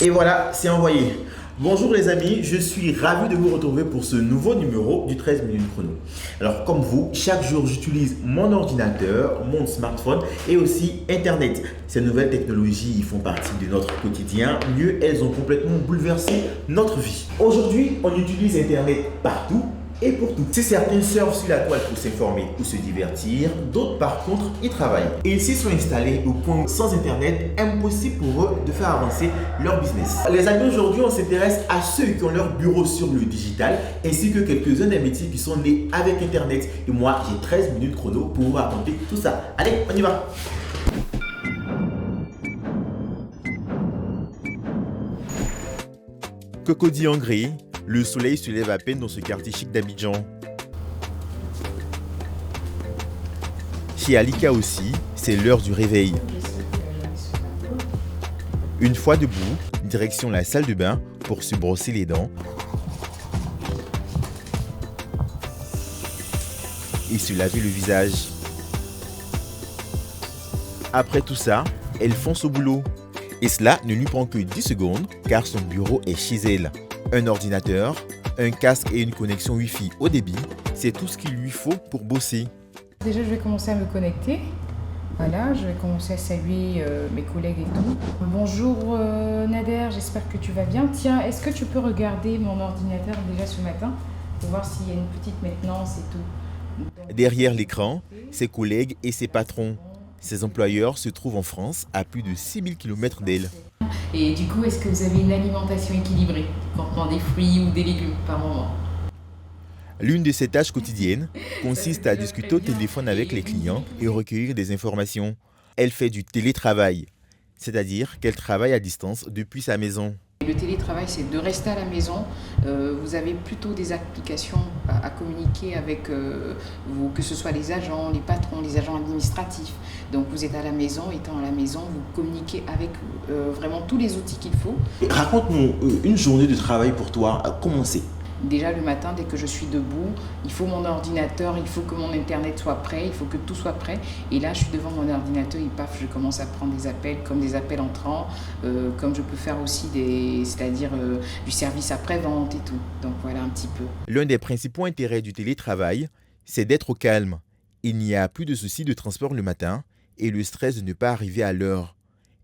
Et voilà, c'est envoyé. Bonjour les amis, je suis ravi de vous retrouver pour ce nouveau numéro du 13 minutes chrono. Alors comme vous, chaque jour j'utilise mon ordinateur, mon smartphone et aussi Internet. Ces nouvelles technologies font partie de notre quotidien, mieux elles ont complètement bouleversé notre vie. Aujourd'hui, on utilise Internet partout et pour tout. Si certains surfent sur la toile pour s'informer ou se divertir, d'autres par contre y travaillent. Et ils s'y sont installés au point où, sans internet, impossible pour eux de faire avancer leur business. Les amis, aujourd'hui on s'intéresse à ceux qui ont leur bureau sur le digital ainsi que quelques-uns des métiers qui sont nés avec internet. Et moi j'ai 13 minutes chrono pour vous raconter tout ça. Allez, on y va. Cocody en gris, le soleil se lève à peine dans ce quartier chic d'Abidjan. Chez Alika aussi, c'est l'heure du réveil. Une fois debout, direction la salle de bain pour se brosser les dents et se laver le visage. Après tout ça, elle fonce au boulot. Et cela ne lui prend que 10 secondes car son bureau est chez elle. Un ordinateur, un casque et une connexion Wi-Fi haut débit, c'est tout ce qu'il lui faut pour bosser. Déjà, je vais commencer à me connecter. Voilà, je vais commencer à saluer mes collègues et tout. Bonjour Nader, j'espère que tu vas bien. Tiens, est-ce que tu peux regarder mon ordinateur déjà ce matin pour voir s'il y a une petite maintenance et tout. Donc, derrière l'écran, ses collègues et ses patrons. Ses employeurs se trouvent en France à plus de 6000 km d'elle. Et du coup, est-ce que vous avez une alimentation équilibrée, contenant des fruits ou des légumes par moment? L'une de ses tâches quotidiennes consiste à discuter au téléphone avec les clients et recueillir des informations. Elle fait du télétravail, c'est-à-dire qu'elle travaille à distance depuis sa maison. Le télétravail, c'est de rester à la maison. Vous avez plutôt des applications à communiquer avec vous, que ce soit les agents, les patrons, les agents administratifs. Donc vous êtes à la maison, étant à la maison, vous communiquez avec vraiment tous les outils qu'il faut. Raconte-nous une journée de travail pour toi, comment c'est? Déjà le matin, dès que je suis debout, il faut mon ordinateur, il faut que mon internet soit prêt, il faut que tout soit prêt. Et là, je suis devant mon ordinateur et paf, je commence à prendre des appels, comme des appels entrants, comme je peux faire aussi c'est-à-dire du service après-vente et tout. Donc voilà un petit peu. L'un des principaux intérêts du télétravail, c'est d'être au calme. Il n'y a plus de soucis de transport le matin et le stress de ne pas arriver à l'heure.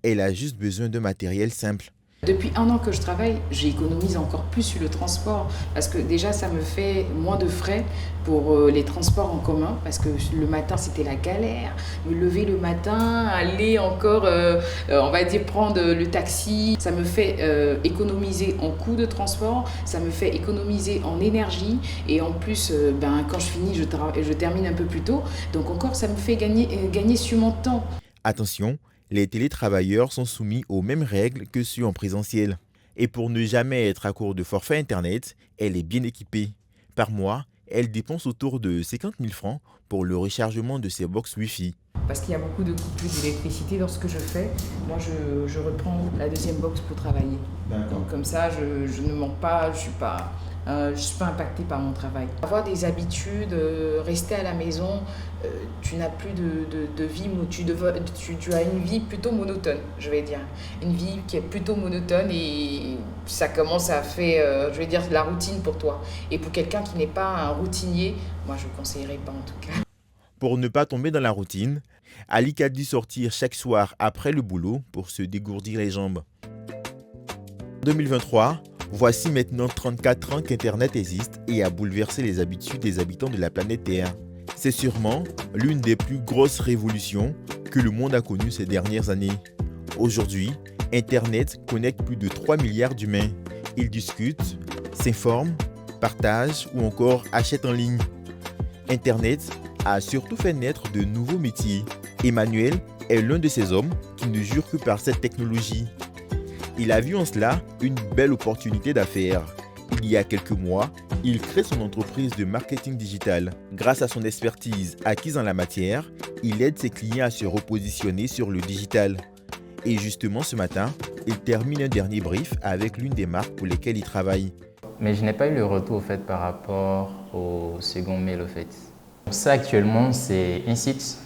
Elle a juste besoin d'un matériel simple. Depuis 1 an que je travaille, j'économise encore plus sur le transport parce que déjà ça me fait moins de frais pour les transports en commun parce que le matin c'était la galère, me lever le matin, aller encore on va dire prendre le taxi, ça me fait économiser en coût de transport, ça me fait économiser en énergie et en plus quand je finis je termine un peu plus tôt, donc encore ça me fait gagner sur mon temps. Attention, les télétravailleurs sont soumis aux mêmes règles que ceux en présentiel. Et pour ne jamais être à court de forfait Internet, elle est bien équipée. Par mois, elle dépense autour de 50 000 francs pour le rechargement de ses box Wi-Fi. Parce qu'il y a beaucoup de coupures d'électricité dans ce que je fais. Moi, je reprends la deuxième box pour travailler. Donc comme ça, je ne manque pas, je ne suis pas impactée par mon travail. Avoir des habitudes, rester à la maison, tu n'as plus de vie, tu as une vie plutôt monotone, je vais dire. Une vie qui est plutôt monotone et ça commence à faire, je vais dire, la routine pour toi. Et pour quelqu'un qui n'est pas un routinier, moi je ne conseillerais pas en tout cas. Pour ne pas tomber dans la routine, Alika a dû sortir chaque soir après le boulot pour se dégourdir les jambes. En 2023, voici maintenant 34 ans qu'Internet existe et a bouleversé les habitudes des habitants de la planète Terre. C'est sûrement l'une des plus grosses révolutions que le monde a connues ces dernières années. Aujourd'hui, Internet connecte plus de 3 milliards d'humains. Ils discutent, s'informent, partagent ou encore achètent en ligne. Internet a surtout fait naître de nouveaux métiers. Emmanuel est l'un de ces hommes qui ne jure que par cette technologie. Il a vu en cela une belle opportunité d'affaires. Il y a quelques mois, il crée son entreprise de marketing digital. Grâce à son expertise acquise en la matière, il aide ses clients à se repositionner sur le digital. Et justement ce matin, il termine un dernier brief avec l'une des marques pour lesquelles il travaille. Mais je n'ai pas eu le retour au fait, par rapport au second mail au fait. Ça actuellement c'est un site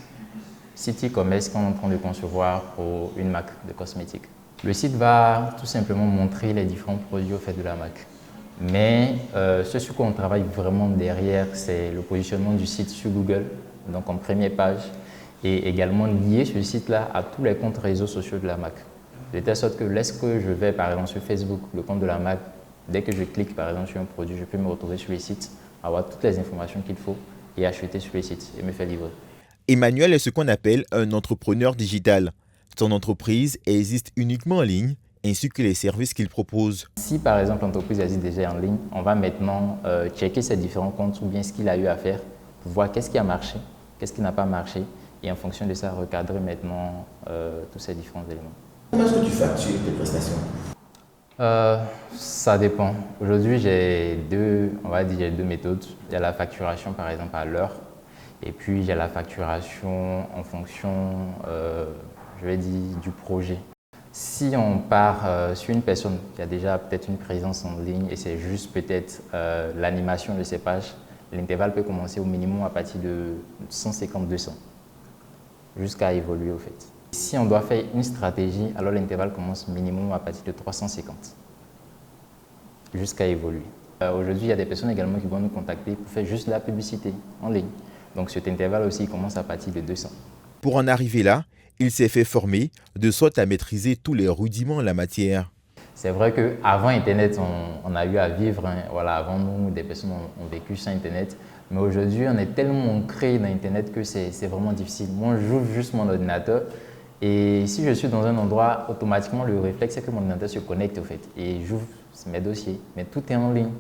e-commerce qu'on est en train de concevoir pour une marque de cosmétiques. Le site va tout simplement montrer les différents produits au fait de la marque. Mais ce sur quoi on travaille vraiment derrière, c'est le positionnement du site sur Google, donc en première page, et également lier ce site-là à tous les comptes réseaux sociaux de la marque. De telle sorte que lorsque je vais par exemple sur Facebook, le compte de la marque, dès que je clique par exemple sur un produit, je peux me retrouver sur les sites, avoir toutes les informations qu'il faut et acheter sur les sites et me faire livrer. Emmanuel est ce qu'on appelle un entrepreneur digital. Son entreprise existe uniquement en ligne, ainsi que les services qu'il propose. Si par exemple l'entreprise existe déjà en ligne, on va maintenant checker ses différents comptes ou bien ce qu'il a eu à faire pour voir qu'est-ce qui a marché, qu'est-ce qui n'a pas marché et en fonction de ça, recadrer maintenant tous ces différents éléments. Comment est-ce que tu factures tes prestations? Ça dépend. Aujourd'hui, j'ai deux méthodes. Il y a la facturation par exemple à l'heure et puis il y a la facturation en fonction, du projet. Si on part sur une personne qui a déjà peut-être une présence en ligne et c'est juste peut-être l'animation de ses pages, l'intervalle peut commencer au minimum à partir de 150-200 jusqu'à évoluer au fait. Si on doit faire une stratégie, alors l'intervalle commence minimum à partir de 350 jusqu'à évoluer. Aujourd'hui, il y a des personnes également qui vont nous contacter pour faire juste la publicité en ligne. Donc cet intervalle aussi commence à partir de 200. Pour en arriver là, il s'est fait former de sorte à maîtriser tous les rudiments en la matière. C'est vrai qu'avant Internet, on a eu à vivre, avant nous, des personnes ont vécu sans Internet. Mais aujourd'hui, on est tellement ancré dans Internet que c'est vraiment difficile. Moi, j'ouvre juste mon ordinateur et si je suis dans un endroit, automatiquement, le réflexe, c'est que mon ordinateur se connecte au fait. Et j'ouvre mes dossiers, mais tout est en ligne.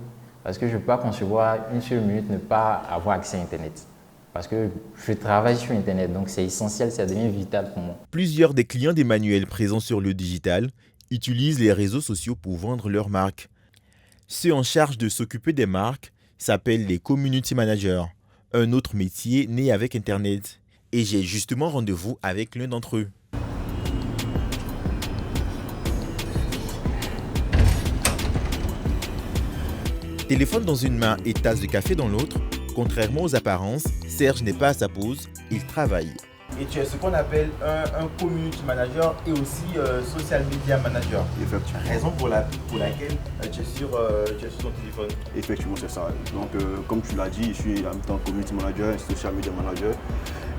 Parce que je ne peux pas concevoir une seule minute ne pas avoir accès à Internet. Parce que je travaille sur Internet, donc c'est essentiel, ça devient vital pour moi. Plusieurs des clients d'Emmanuel présents sur le digital utilisent les réseaux sociaux pour vendre leurs marques. Ceux en charge de s'occuper des marques s'appellent les community managers, un autre métier né avec Internet. Et j'ai justement rendez-vous avec l'un d'entre eux. Téléphone dans une main et tasse de café dans l'autre, contrairement aux apparences, Serge n'est pas à sa pause, il travaille. Et tu es ce qu'on appelle un community manager et aussi social media manager. Effectivement. Raison pour laquelle tu es sur ton téléphone. Effectivement, c'est ça. Donc, comme tu l'as dit, je suis en même temps community manager et social media manager.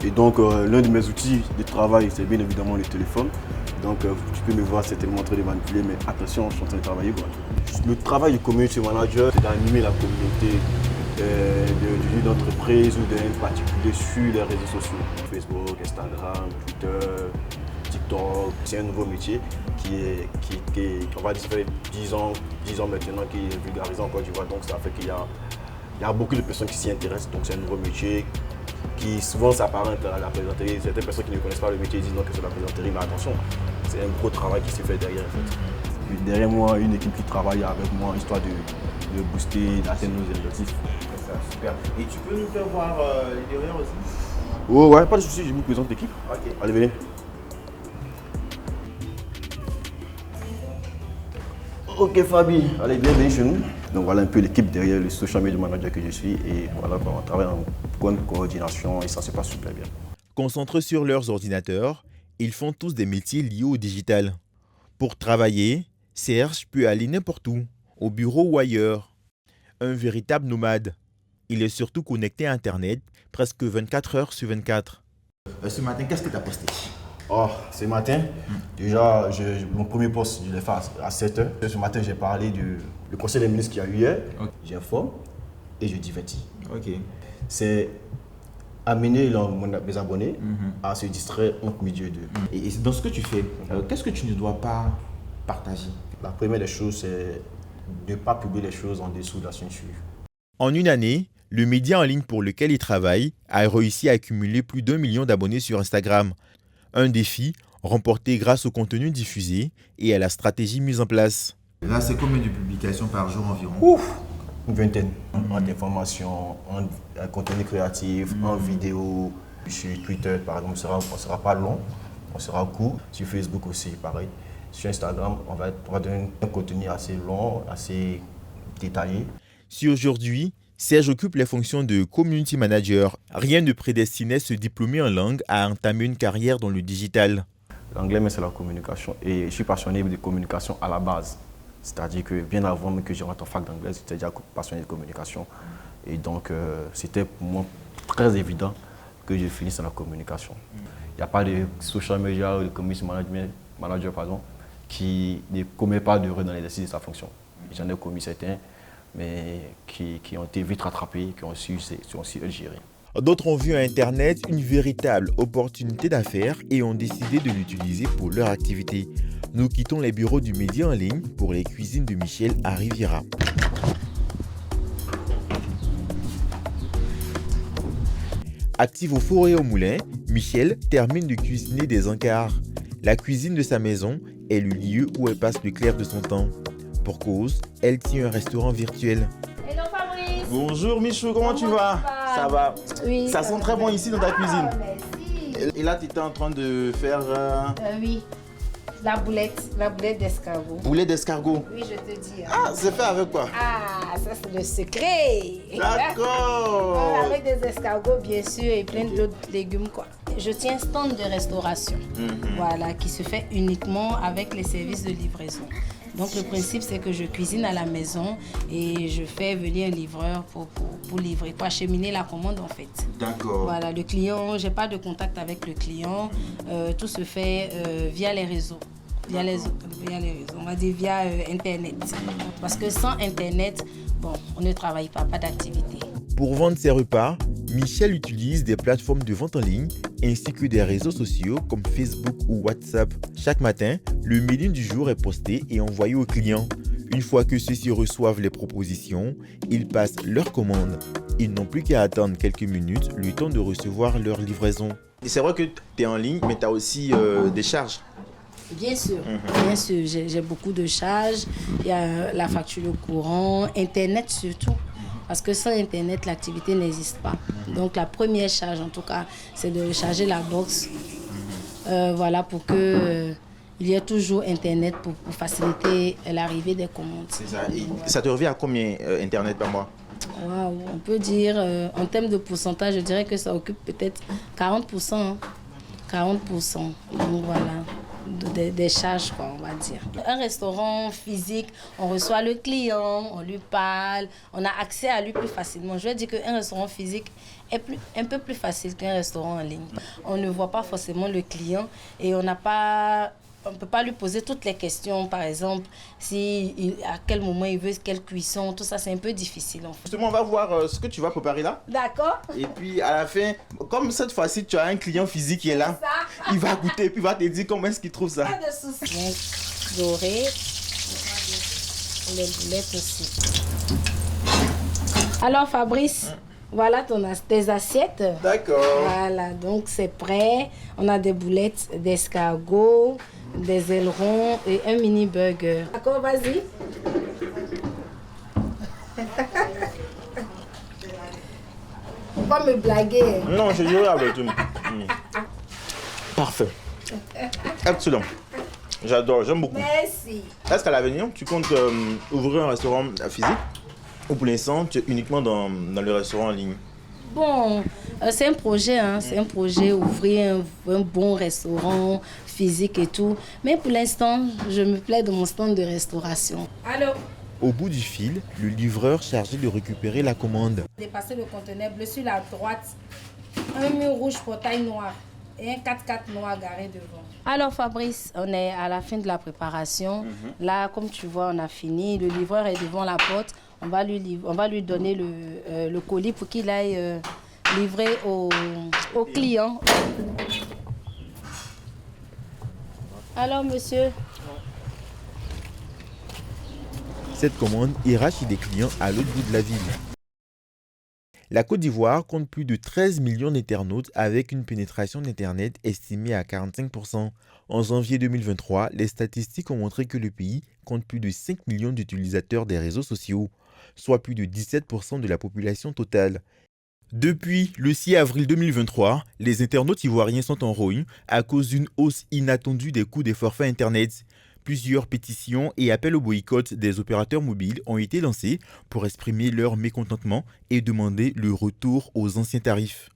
Et donc, l'un de mes outils de travail, c'est bien évidemment le téléphone. Donc, tu peux me voir certainement en train de manipuler, mais attention, je suis en train de travailler, quoi. Le travail du community manager, c'est d'animer la communauté d'une entreprise ou d'un particulier sur les réseaux sociaux. Facebook, Instagram, Twitter, TikTok. C'est un nouveau métier on va dire, ça fait 10 ans maintenant qui est vulgarisé en Côte d'Ivoire. Donc ça fait qu'il y a beaucoup de personnes qui s'y intéressent. Donc c'est un nouveau métier qui souvent s'apparente à la plaisanterie. Certaines personnes qui ne connaissent pas le métier disent non que c'est la plaisanterie, mais attention, c'est un gros travail qui se fait derrière en fait. Et derrière moi, une équipe qui travaille avec moi, histoire de booster, d'atteindre nos objectifs. Super. Et tu peux nous faire voir les derrière aussi? Oh ouais, pas de souci, je vous présente l'équipe. Ok. Allez, venez. Ok Fabi, allez, bienvenue chez nous. Donc voilà un peu l'équipe derrière le social media manager que je suis et voilà, on travaille en bonne coordination et ça se passe super bien. Concentrés sur leurs ordinateurs, ils font tous des métiers liés au digital. Pour travailler, Serge peut aller n'importe où, au bureau ou ailleurs. Un véritable nomade. Il est surtout connecté à Internet presque 24 heures sur 24. Ce matin, qu'est-ce que tu as posté? Oh, ce matin, déjà, mon premier post, je l'ai fait à 7 h. Ce matin, j'ai parlé du conseil des ministres qu'il y a eu hier. Okay. J'informe et je divertis. Ok. C'est amener mes abonnés à se distraire entre midi et deux. Et dans ce que tu fais, qu'est-ce que tu ne dois pas partager? La première des choses, c'est de ne pas publier les choses en dessous de la ceinture. En une année, le média en ligne pour lequel il travaille a réussi à accumuler plus d'1 million d'abonnés sur Instagram. Un défi remporté grâce au contenu diffusé et à la stratégie mise en place. Là, c'est combien de publications par jour environ? Ouf, une vingtaine. En information, en contenu créatif, en vidéo. Sur Twitter, par exemple, on ne sera pas long, on sera court. Sur Facebook aussi, pareil. Sur Instagram, on va donner un contenu assez long, assez détaillé. Si aujourd'hui, Serge occupe les fonctions de community manager, rien ne prédestinait ce diplômé en langue à entamer une carrière dans le digital. L'anglais, mais c'est la communication. Et je suis passionné de communication à la base. C'est-à-dire que bien avant même que je rentre en fac d'anglais, j'étais déjà passionné de communication. Et donc, c'était pour moi très évident que je finisse dans la communication. Il n'y a pas de social media ou de community manager qui ne commet pas d'erreur dans l'exercice de sa fonction. J'en ai commis certains, mais qui ont été vite rattrapés, qui ont su le gérer. D'autres ont vu à Internet une véritable opportunité d'affaires et ont décidé de l'utiliser pour leur activité. Nous quittons les bureaux du média en ligne pour les cuisines de Michel à Riviera. Actif au four et au moulin, Michel termine de cuisiner des encarts. La cuisine de sa maison est le lieu où elle passe le clair de son temps. Pour cause, elle tient un restaurant virtuel. Hello Fabrice. Bonjour Michou, comment tu vas? Ça va. Oui. Ça sent très bon ici dans ta cuisine. Merci. Et là, tu étais en train de faire... Oui, la boulette d'escargot. Boulet d'escargot. Oui, je te dis. Ah, c'est fait avec quoi? Ah, ça c'est le secret. D'accord. Avec des escargots, bien sûr, et plein d'autres légumes, quoi. Je tiens un stand de restauration, voilà, qui se fait uniquement avec les services de livraison. Donc le principe, c'est que je cuisine à la maison et je fais venir un livreur pour livrer, pour acheminer la commande en fait. D'accord. Voilà, le client, j'ai pas de contact avec le client, tout se fait via les réseaux. Via les réseaux, on va dire via Internet. Parce que sans Internet, bon, on ne travaille pas d'activité. Pour vendre ses repas, Michel utilise des plateformes de vente en ligne ainsi que des réseaux sociaux comme Facebook ou WhatsApp. Chaque matin, le menu du jour est posté et envoyé aux clients. Une fois que ceux-ci reçoivent les propositions, ils passent leurs commandes. Ils n'ont plus qu'à attendre quelques minutes le temps de recevoir leur livraison. C'est vrai que tu es en ligne, mais tu as aussi des charges. Bien sûr, j'ai beaucoup de charges. Il y a la facture de courant, Internet surtout. Parce que sans Internet, l'activité n'existe pas. Donc la première charge, en tout cas, c'est de charger la box. Voilà, pour que il y ait toujours Internet pour faciliter l'arrivée des commandes. C'est ça. Et ça te revient à combien Internet par mois? Wow, on peut dire, en termes de pourcentage, je dirais que ça occupe peut-être 40%. Hein. 40%. Donc voilà. Des charges, quoi, on va dire. Un restaurant physique, on reçoit le client, on lui parle, on a accès à lui plus facilement. Je vais dire qu'un restaurant physique est un peu plus facile qu'un restaurant en ligne. On ne voit pas forcément le client et on ne peut pas lui poser toutes les questions, par exemple, à quel moment il veut, quelle cuisson, tout ça, c'est un peu difficile. En fait. Justement, on va voir ce que tu vas préparer là. D'accord. Et puis à la fin, comme cette fois-ci, tu as un client physique qui est là, il va goûter et puis il va te dire comment est-ce qu'il trouve ça. Pas de soucis. Doré, les boulettes aussi. Alors Fabrice, voilà tes assiettes. D'accord. Voilà, donc c'est prêt. On a des boulettes d'escargot, des ailerons et un mini burger. D'accord, vas-y. Faut pas me blaguer. Non, je dirais avec tout. Parfait. Excellent. J'adore, j'aime beaucoup. Merci. Est-ce qu'à l'avenir, tu comptes ouvrir un restaurant physique ou pour l'instant, tu es uniquement dans le restaurant en ligne? Bon, c'est un projet, hein. C'est un projet, ouvrir un bon restaurant physique et tout. Mais pour l'instant, je me plais dans mon stand de restauration. Allô? Au bout du fil, le livreur chargé de récupérer la commande. Dépasser le conteneur bleu sur la droite, un mur rouge portail noir et un 4x4 noir garé devant. Alors Fabrice, on est à la fin de la préparation. Là, comme tu vois, on a fini. Le livreur est devant la porte. On va lui donner le colis pour qu'il aille livrer au client. Alors, monsieur? Cette commande ira chez des clients à l'autre bout de la ville. La Côte d'Ivoire compte plus de 13 millions d'internautes avec une pénétration d'Internet estimée à 45%. En janvier 2023, les statistiques ont montré que le pays compte plus de 5 millions d'utilisateurs des réseaux sociaux, soit plus de 17% de la population totale. Depuis le 6 avril 2023, les internautes ivoiriens sont en rogne à cause d'une hausse inattendue des coûts des forfaits Internet. Plusieurs pétitions et appels au boycott des opérateurs mobiles ont été lancés pour exprimer leur mécontentement et demander le retour aux anciens tarifs.